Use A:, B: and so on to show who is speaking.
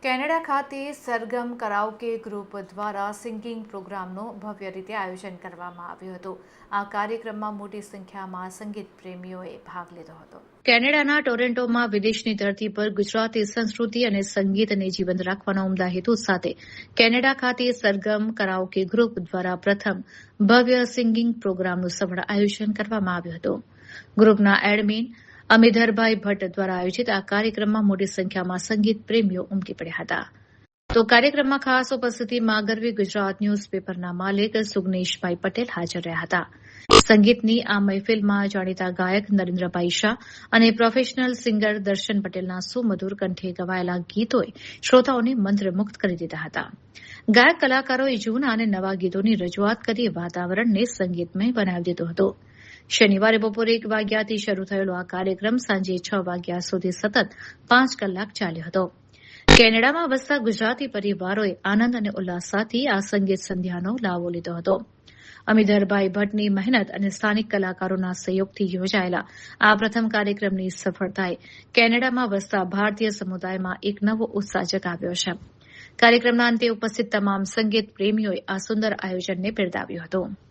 A: Canada ખાતે Sargam karaoke group દ્વારા singing પ્રોગ્રામનું ભવ્ય રીતે આયોજન કરવામાં આવ્યું હતું. આ કાર્યક્રમમાં મોટી સંખ્યામાં સંગીત પ્રેમીઓએ ભાગ લીધો હતો. કેનેડાના ટોરેન્ટોમાં વિદેશની ધરતી પર ગુજરાતી સંસ્કૃતિ અને સંગીતને જીવંત રાખવાના ઉમદા હેતુ સાથે કેનેડા ખાતે સરગમ કરાઓકે ગ્રુપ દ્વારા પ્રથમ ભવ્ય સિંગિંગ પ્રોગ્રામનું સફળ આયોજન કરવામાં આવ્યું હતું. ગ્રુપના એડમિન અમિધરભાઈ ભટ્ટ દ્વારા આયોજિત આ કાર્યક્રમમાં મોટી સંખ્યામાં સંગીત પ્રેમીઓ ઉમટી પડ્યા હતા. તો કાર્યક્રમમાં ખાસ ઉપસ્થિતિમાં ગરવી ગુજરાત ન્યૂઝપેપરના માલિક સુગ્નેશભાઈ પટેલ હાજર રહ્યા હતા. સંગીતની આ મહેફિલમાં જાણીતા ગાયક નરેન્દ્રભાઈ શાહ અને પ્રોફેશનલ સિંગર દર્શન પટેલના સુમધુર કંઠે ગવાયેલા ગીતોએ શ્રોતાઓને મંત્રમુગ્ધ કરી દીધા હતા. ગાયક કલાકારોએ જૂના અને નવા ગીતોની રજૂઆત કરી વાતાવરણને સંગીતમય બનાવી દીધું હતું. શનિવારે બપોરે 1 વાગ્યાથી શરૂ થયેલો આ કાર્યક્રમ સાંજે 6 વાગ્યા સુધી સતત 5 કલાક ચાલ્યો હતો. કેનેડામાં વસતા ગુજરાતી પરિવારોએ આનંદ અને ઉલ્લાસ સાથે આ સંગીત સંધ્યાનો લાવો લીધો હતો. અમિધરભાઈ ભટ્ટની મહેનત અને સ્થાનિક કલાકારોના સહયોગથી યોજાયેલા આ પ્રથમ કાર્યક્રમની સફળતાએ કેનેડામાં વસતા ભારતીય સમુદાયમાં એક નવો ઉત્સાહ જગાવ્યો છે. કાર્યક્રમના અંતે ઉપસ્થિત તમામ સંગીત પ્રેમીઓએ આ સુંદર આયોજનને બિરદાવ્યું હતું.